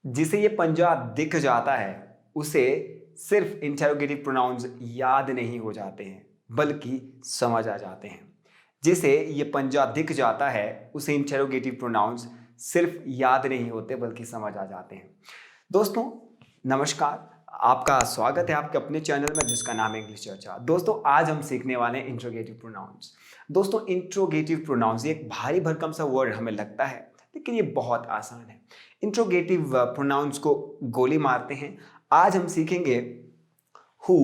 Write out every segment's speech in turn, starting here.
जिसे ये पंजा दिख जाता है उसे सिर्फ इंटेरोगेटिव प्रोनाउंस याद नहीं हो जाते हैं बल्कि समझ आ जाते हैं। जिसे ये पंजा दिख जाता है उसे इंटेरोगेटिव प्रोनाउंस सिर्फ याद नहीं होते बल्कि समझ आ जाते हैं। दोस्तों नमस्कार, आपका स्वागत है आपके अपने चैनल में जिसका नाम है इंग्लिश चर्चा। दोस्तों आज हम सीखने वाले हैं इंट्रोगेटिव प्रोनाउंस। दोस्तों इंट्रोगेटिव प्रोनाउंस ये एक भारी भरकम सा वर्ड हमें लगता है, लेकिन ये बहुत आसान है। इंट्रोगेटिव प्रोनाउंस को गोली मारते हैं। आज हम सीखेंगे हु,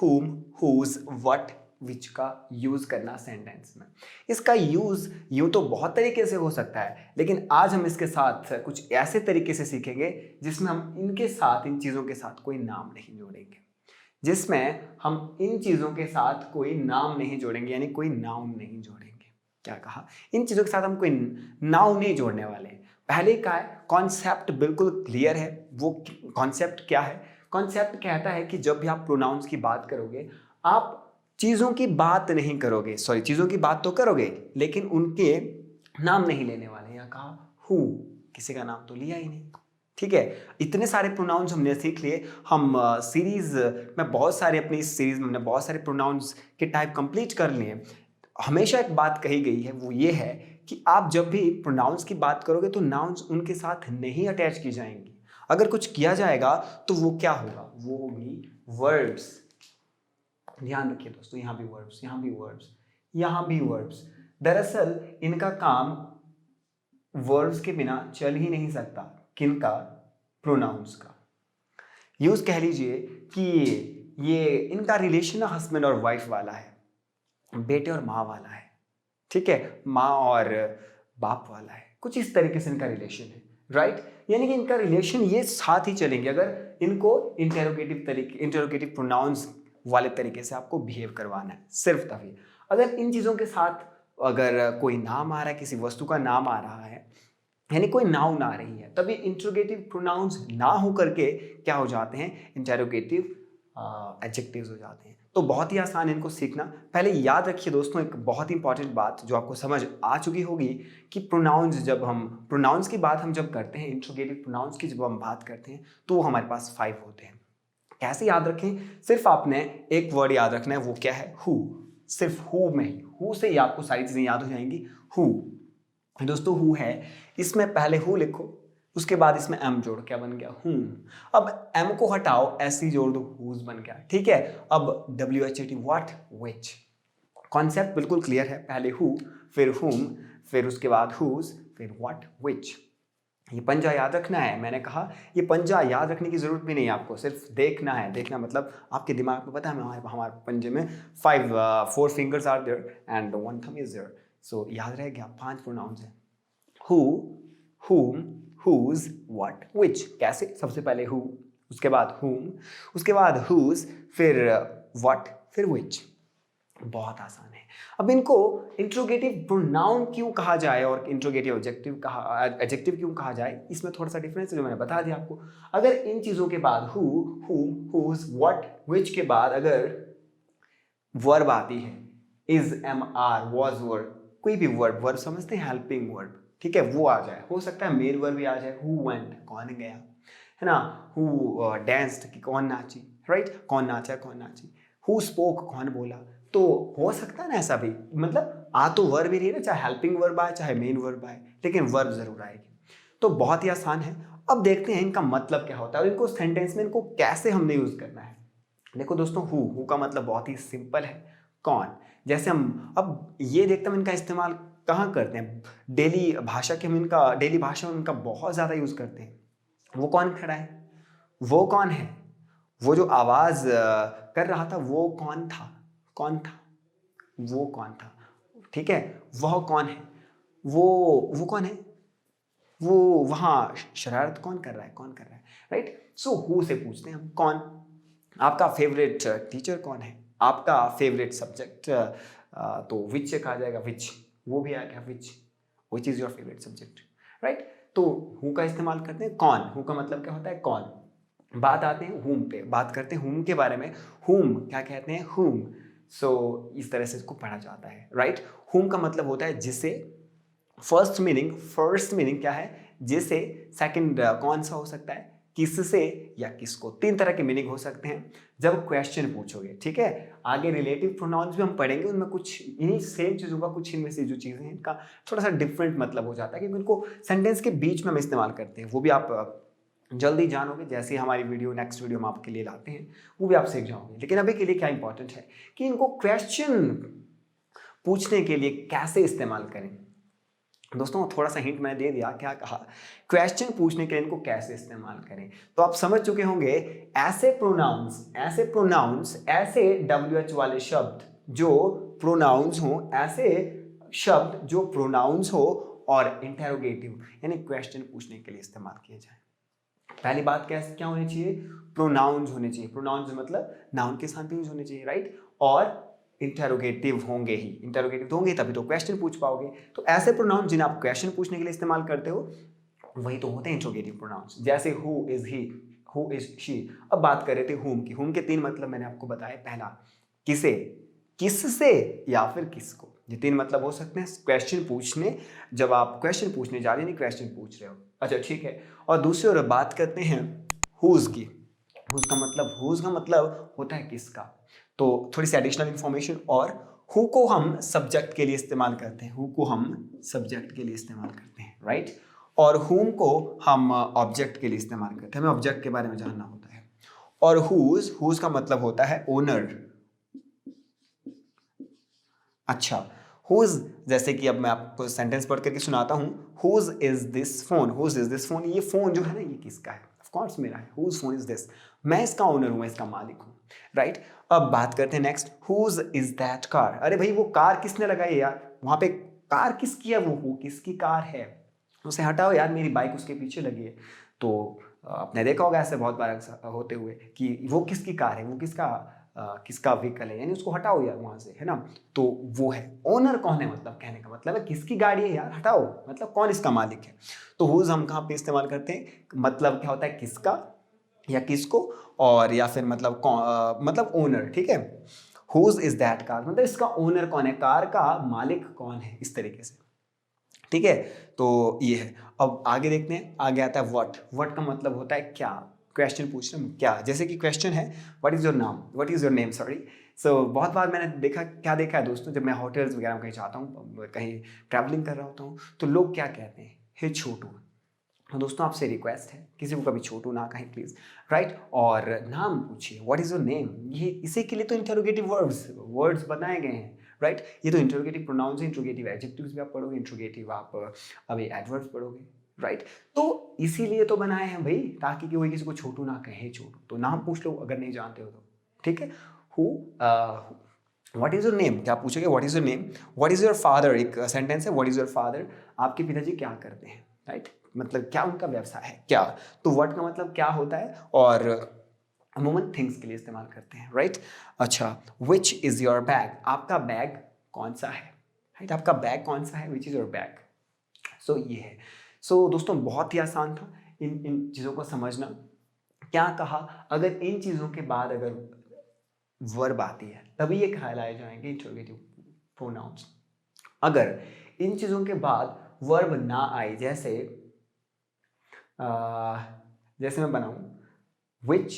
हुम, हुज, व्हाट, विच का यूज करना सेंटेंस में। इसका यूज यूं तो बहुत तरीके से हो सकता है, लेकिन आज हम इसके साथ कुछ ऐसे तरीके से सीखेंगे जिसमें हम इनके साथ, इन चीजों के साथ कोई नाम नहीं जोड़ेंगे। जिसमें हम इन चीजों के साथ कोई नाम नहीं जोड़ेंगे, यानी कोई नाउन नहीं जोड़ेंगे। क्या कहा? इन चीजों के साथ हम कोई नाउन नहीं जोड़ने वाले हैं। पहले का है कॉन्सेप्ट बिल्कुल क्लियर है। वो कॉन्सेप्ट क्या है? कॉन्सेप्ट कहता है कि जब भी आप प्रोनाउंस की बात करोगे, आप चीजों की बात नहीं करोगे, सॉरी चीजों की बात तो करोगे लेकिन उनके नाम नहीं लेने वाले। यहाँ कहा हु, किसी का नाम तो लिया ही नहीं। ठीक है, इतने सारे प्रोनाउंस हमने सीख लिए। हम सीरीज में बहुत सारे, अपनी इस सीरीज में हमने बहुत सारे प्रोनाउंस के टाइप कंप्लीट कर लिए। हमेशा एक बात कही गई है, वो ये है कि आप जब भी प्रोनाउंस की बात करोगे तो नाउन्स उनके साथ नहीं अटैच की जाएंगी। अगर कुछ किया जाएगा तो वो क्या होगा? वो होगी वर्ब्स। ध्यान रखिए दोस्तों, यहाँ भी वर्ब्स, यहाँ भी वर्ब्स, यहाँ भी वर्ब्स। दरअसल इनका काम वर्ब्स के बिना चल ही नहीं सकता। किनका? प्रोनाउंस का। यूज कह लीजिए कि ये इनका रिलेशन हस्बैंड और वाइफ वाला है, बेटे और माँ वाला है। ठीक है, माँ और बाप वाला है, कुछ इस तरीके से इनका रिलेशन है। राइट, यानी कि इनका रिलेशन ये साथ ही चलेंगे अगर इनको इंटेरोगेटिव प्रोनाउंस वाले तरीके से आपको बिहेव करवाना है, सिर्फ तभी। अगर इन चीजों के साथ अगर कोई नाम आ रहा है, किसी वस्तु का नाम आ रहा है, यानी कोई नाउन आ रही है, तभी इंटेरोगेटिव प्रोनाउंस ना हो करके क्या हो जाते हैं? इंटेरोगेटिव एडजेक्टिव्स हो जाते हैं। तो बहुत ही आसान इनको सीखना। पहले याद रखिए दोस्तों एक बहुत ही इंपॉर्टेंट बात जो आपको समझ आ चुकी होगी कि प्रोनाउंस की बात हम जब करते हैं, इंट्रोगेटिव प्रोनाउंस की जब हम बात करते हैं तो वो हमारे पास 5 होते हैं। कैसे याद रखें? सिर्फ आपने एक वर्ड याद रखना है, वो क्या है? हु। सिर्फ हु में ही, हु से ही आपको सारी चीजें याद हो जाएंगी। हु दोस्तों, हु है, इसमें पहले हु लिखो, उसके बाद इसमें एम जोड़, क्या बन गया? हूं। अब एम को हटाओ, ऐसी जोड़ दो, हुज बन गया। ठीक है, अब WHAT, व्हाट, विच। कॉन्सेप्ट बिल्कुल क्लियर है। पहले हु, फिर हुम, फिर उसके बाद हुज, फिर व्हाट, विच। ये पंजा याद रखना है। मैंने कहा ये पंजा याद रखने की जरूरत भी नहीं है आपको, सिर्फ देखना है। देखना मतलब आपके दिमाग में पता है हमारे पंजे में 4 fingers are there and 1 thumb is there. So याद रह गया, 5 प्रोनाउंस हैं। हु, हुम, हुज, व्हाट, विच। कैसे? सबसे पहले हु, उसके बाद हुम, उसके बाद हुज, फिर व्हाट, फिर विच। बहुत आसान है। अब इनको इंट्रोगेटिव प्रोनाउन क्यों कहा जाए और इंट्रोगेटिव एडजेक्टिव क्यों कहा जाए, इसमें थोड़ा सा डिफरेंस है जो मैंने बता दिया आपको। अगर इन चीजों के बाद हु, हुम, हुज, व्हाट, विच के बाद अगर वर्ब आती है, is, am, are, was verb, कोई भी वर्ब समझते हैं, हेल्पिंग वर्ब, ठीक है, वो आ जाए। हो सकता है मेन वर्ब भी आ जाए, हु वेंट, कौन गया, है ना, हु डांस्ड, कि कौन नाची, राइट, कौन नाचा, कौन नाची, हु स्पोक, कौन बोला। तो हो सकता है ना ऐसा भी, मतलब आ तो वर्ब ही रही है ना, चाहे हेल्पिंग वर्ब आए चाहे मेन वर्ब आए, लेकिन वर्ब जरूर आएगी। तो बहुत ही आसान है। अब देखते हैं इनका मतलब क्या होता है और इनको सेंटेंस में इनको कैसे हमने यूज करना है। देखो दोस्तों, हु का मतलब बहुत ही सिंपल है, कौन। जैसे हम अब ये देखते हैं इनका इस्तेमाल कहाँ करते हैं, डेली भाषा के, हम इनका डेली भाषा में इनका बहुत ज्यादा यूज करते हैं। वो कौन खड़ा है, वो कौन है, वो जो आवाज कर रहा था वो कौन था, कौन था, वो कौन था, ठीक है, वह कौन है, वो कौन है, वो वहां शरारत कौन कर रहा है, कौन कर रहा है, राइट। सो हु से पूछते हैं हम कौन। आपका फेवरेट टीचर कौन है, आपका फेवरेट सब्जेक्ट, तो विच से कहा जाएगा, विच, वो भी आ गया, which is your favourite subject, right. तो हु का इस्तेमाल करते हैं कौन। हु का मतलब क्या होता है, कौन। बात आते हैं हुम पे, बात करते हैं हुम के बारे में। हुम क्या कहते हैं, हुम। सो इस तरह से इसको पढ़ा जाता है, राइट। हुम का मतलब होता है जिसे। फर्स्ट मीनिंग क्या है, जैसे सेकंड कौन सा हो सकता है, किससे या किसको। 3 तरह के मीनिंग हो सकते हैं जब क्वेश्चन पूछोगे, ठीक है। आगे रिलेटिव प्रोनाउंस भी हम पढ़ेंगे, उनमें कुछ इन्हीं सेम चीज़ों का, कुछ इनमें से जो चीज़ें हैं इनका थोड़ा सा डिफरेंट मतलब हो जाता है, क्योंकि उनको सेंटेंस के बीच में हम इस्तेमाल करते हैं। वो भी आप जल्दी जानोगे, जैसे ही हमारी वीडियो नेक्स्ट वीडियो हम आपके लिए लाते हैं वो भी आप सीख जाओगे। लेकिन अभी के लिए क्या इंपॉर्टेंट है कि इनको क्वेश्चन पूछने के लिए कैसे इस्तेमाल करें। दोस्तों थोड़ा सा हिंट मैंने दे दिया, क्या कहा, क्वेश्चन पूछने के लिए इनको कैसे इस्तेमाल करें। तो आप समझ चुके होंगे, ऐसे प्रोनाउंस, ऐसे WH वाले शब्द जो प्रोनाउंस हो, ऐसे शब्द जो प्रोनाउंस हो और इंटेरोगेटिव यानी क्वेश्चन पूछने के लिए इस्तेमाल किए जाए। पहली बात क्या होनी चाहिए, प्रोनाउंस होने चाहिए। प्रोनाउंस मतलब नाउन के साथ यूज होने चाहिए, राइट। और इंटेरोगेटिव होंगे ही, इंटेरोगेटिव होंगे तभी तो क्वेश्चन पूछ पाओगे। तो ऐसे प्रोनाउंस जिन्हें आप क्वेश्चन पूछने के लिए इस्तेमाल करते हो वही तो होते हैं इंट्रोगेटिव प्रोनाउंस। जैसे who is he, who is she. अब बात कर रहे थे हुम की। हुम के 3 मतलब मैंने आपको बताया। पहला किसे, किससे या फिर किसको। ये 3 मतलब हो सकते हैं क्वेश्चन पूछने, जब आप क्वेश्चन पूछने जा रहे हैं, नहीं क्वेश्चन पूछ रहे हो। अच्छा ठीक है। और दूसरी ओर बात करते हैं हुज की। हुज का मतलब होता है किसका। तो थोड़ी सी एडिशनल इंफॉर्मेशन, और हु को हम सब्जेक्ट के लिए इस्तेमाल करते हैं, हु को हम सब्जेक्ट के लिए इस्तेमाल करते हैं, राइट। और हुम को हम ऑब्जेक्ट के लिए इस्तेमाल करते हैं, हमें ऑब्जेक्ट के बारे में जानना होता है। और हुज का मतलब होता है ओनर। अच्छा, हुज, जैसे कि अब मैं आपको सेंटेंस पढ़ करके सुनाता हूँ। Whose is this phone, whose is this phone, ये फोन जो है ना ये किसका है, ऑफ कोर्स मेरा है। हुज फोन इज दिस, मैं इसका ओनर हूँ, मैं इसका मालिक हूँ, राइट। अब बात करते हैं next, whose is that car. अरे भाई वो कार किसने लगाई है यार, वहां पे कार किसकी है, वो किसकी कार है, उसे हटाओ यार, मेरी बाइक उसके पीछे लगी है। तो आपने देखा होगा ऐसे बहुत बार होते हुए कि वो किसकी कार है, वो किसका व्हीकल है, यानी उसको हटाओ यार वहां से, है ना। तो वो है ओनर। कौन है, मतलब कहने का मतलब है किसकी गाड़ी है यार, हटाओ, मतलब कौन इसका मालिक है। तो हुज हम कहाँ पे इस्तेमाल करते हैं, मतलब क्या होता है किसका या किसको, और या फिर मतलब मतलब ओनर, ठीक है। हुज इज दैट कार, मतलब इसका ओनर कौन है, कार का मालिक कौन है, इस तरीके से, ठीक है। तो ये है। अब आगे देखते हैं, आगे आता है व्हाट का मतलब होता है क्या, क्वेश्चन पूछ रहे हैं क्या। जैसे कि क्वेश्चन है व्हाट इज योर नाम, what is your name, sorry. So बहुत बार मैंने देखा है दोस्तों, जब मैं होटल्स वगैरह में कहीं जाता हूँ, कहीं ट्रैवलिंग कर रहा होता हूँ, तो लोग क्या कहते हैं, हे छोटू। तो दोस्तों आपसे रिक्वेस्ट है, किसी को कभी छोटू ना कहें प्लीज, राइट। और नाम पूछिए, व्हाट इज योर नेम। ये इसी के लिए तो इंटरोगेटिव वर्ड्स बनाए गए हैं, राइट। ये तो इंटरोगेटिव प्रोनाउंस है, इंटरोगेटिव एडजेक्टिव्स भी आप पढ़ोगे, इंटरोगेटिव आप अभी एडवर्ब्स पढ़ोगे, राइट। तो इसीलिए तो बनाए हैं भाई, ताकि कोई किसी को छोटू ना कहे, छोटू। तो नाम पूछ लो अगर नहीं जानते हो तो, ठीक है। Who what is your name, क्या पूछोगे, what is your name. What is your father, एक सेंटेंस है, व्हाट इज योर फादर, आपके पिताजी क्या करते हैं, राइट। मतलब क्या उनका व्यवसाय है, क्या। तो व्हाट का मतलब क्या होता है, और अमूमन थिंग्स के लिए इस्तेमाल करते हैं, राइट। अच्छा, विच इज योर बैग, आपका बैग कौन सा है, राइट। आपका बैग कौन सा है, विच इज योर बैग। सो ये है। सो दोस्तों बहुत ही आसान था इन चीज़ों को समझना। क्या कहा, अगर इन चीज़ों के बाद अगर वर्ब आती है तभी ये कहलाए जाएंगे इंटरोगेटिव प्रोनाउंस। अगर इन चीज़ों के बाद वर्ब ना आए, जैसे मैं बनाऊं विच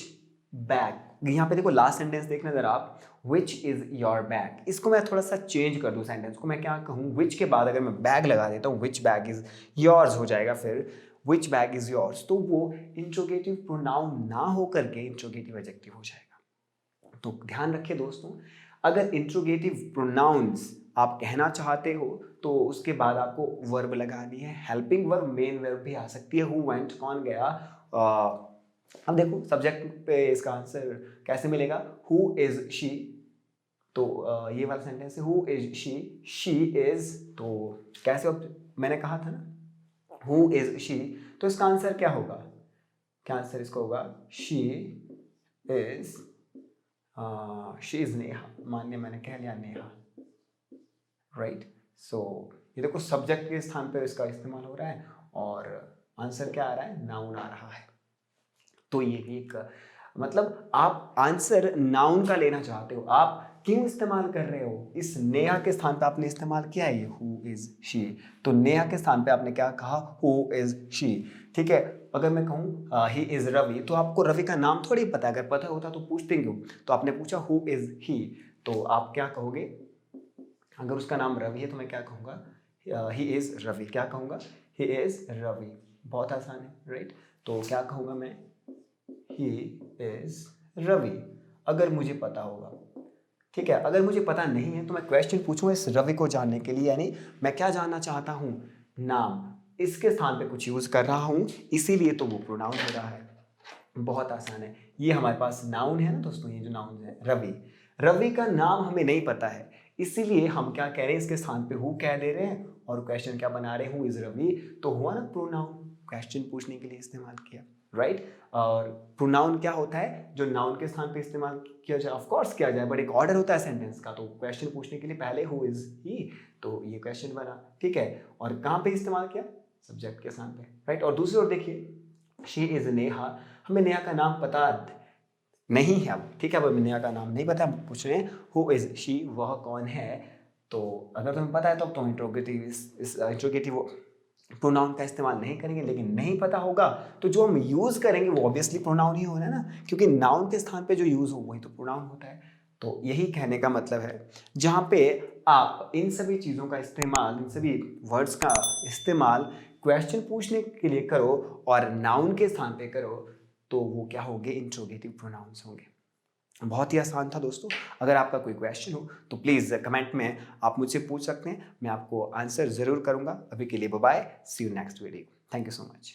बैग, यहाँ पे देखो लास्ट सेंटेंस देखना जरा आप, विच इज योर बैग। इसको मैं थोड़ा सा चेंज कर दूं सेंटेंस को, मैं क्या कहूँ, विच के बाद अगर मैं बैग लगा देता हूँ, विच बैग इज योर्स हो जाएगा, फिर विच बैग इज योर्स, तो वो इंट्रोगेटिव प्रोनाउन ना हो करके इंट्रोगेटिव एडजेक्टिव हो जाएगा। तो ध्यान रखिए दोस्तों, अगर इंट्रोगेटिव प्रोनाउंस आप कहना चाहते हो तो उसके बाद आपको वर्ब लगानी है, हेल्पिंग वर्ब, मेन वर्ब भी आ सकती है, हु वेंट, कौन गया। अब देखो सब्जेक्ट पे इसका आंसर कैसे मिलेगा, हु इज शी। तो ये वाला सेंटेंस है, who is she, she is, तो कैसे, मैंने कहा था ना हु इज शी, तो इसका आंसर क्या होगा, क्या आंसर इसका होगा, शी इज नेहा, मान्य मैंने कह लिया नेहा, राइट। सो ये देखो सब्जेक्ट के स्थान पर इसका इस्तेमाल हो रहा है, और आंसर क्या आ रहा है, नाउन आ रहा है। तो ये भी एक, मतलब आप आंसर नाउन का लेना चाहते हो, आप क्यों इस्तेमाल कर रहे हो? इस नेहा के स्थान पे आपने इस्तेमाल किया है ये हु इज शी, तो नेहा के स्थान पे आपने क्या कहा? Who is she. ठीक है, अगर मैं कहूँ ही इज रवि, तो आपको रवि का नाम थोड़ी पता है, अगर पता होता तो पूछते क्यों? तो आपने पूछा हु इज ही, तो आप क्या कहोगे? अगर उसका नाम रवि है तो मैं क्या कहूँगा? He is Ravi. क्या कहूँगा? He is Ravi. बहुत आसान है, राइट? तो क्या कहूँगा मैं? ही इज रवि, अगर मुझे पता होगा। ठीक है, अगर मुझे पता नहीं है तो मैं क्वेश्चन पूछूंगा इस रवि को जानने के लिए, यानी मैं क्या जानना चाहता हूँ? नाम, इसके स्थान पे कुछ यूज कर रहा हूँ, इसीलिए तो वो प्रोनाउन हो रहा है। बहुत आसान है। ये हमारे पास नाउन है ना दोस्तों, ये जो नाउन है रवि, रवि का नाम हमें नहीं पता है, इसीलिए हम क्या कह रहे हैं? इसके स्थान पे हु कह दे रहे हैं और क्वेश्चन क्या बना रहे हैं? हु इज रवि, तो हुआ ना प्रोनाउन, क्वेश्चन पूछने के लिए इस्तेमाल किया, राइट? और प्रोनाउन क्या होता है? जो नाउन के स्थान पे इस्तेमाल किया जाए, ऑफ कोर्स किया जाए, बट एक ऑर्डर होता है सेंटेंस का, तो क्वेश्चन पूछने के लिए पहले हु इज ही, तो ये क्वेश्चन बना। ठीक है, और कहाँ पे इस्तेमाल किया? सब्जेक्ट के स्थान पे, राइट? और दूसरी ओर देखिए, शी इज नेहा, हमें नेहा का नाम पता नहीं है अब। ठीक है, अब हमें नेहा का नाम नहीं पता, पूछ रहे हैं हु इज शी, वह कौन है? तो अगर तुम्हें पता है तो तुम इंट्रोगेटिव इस इंट्रोगेटिव प्रोनाउन का इस्तेमाल नहीं करेंगे, लेकिन नहीं पता होगा तो जो हम यूज करेंगे वो ऑब्वियसली प्रोनाउन ही होना है ना, क्योंकि नाउन के स्थान पे जो यूज हो वही तो प्रोनाउन होता है। तो यही कहने का मतलब है, जहाँ पे आप इन सभी चीज़ों का इस्तेमाल, इन सभी वर्ड्स का इस्तेमाल क्वेश्चन पूछने के लिए करो और नाउन के स्थान पे करो, तो वो क्या होंगे? इंट्रोगेटिव प्रोनाउंस होंगे। बहुत ही आसान था दोस्तों। अगर आपका कोई क्वेश्चन हो तो प्लीज़ कमेंट में आप मुझसे पूछ सकते हैं, मैं आपको आंसर ज़रूर करूँगा। अभी के लिए bye bye, see you next video, thank you so much.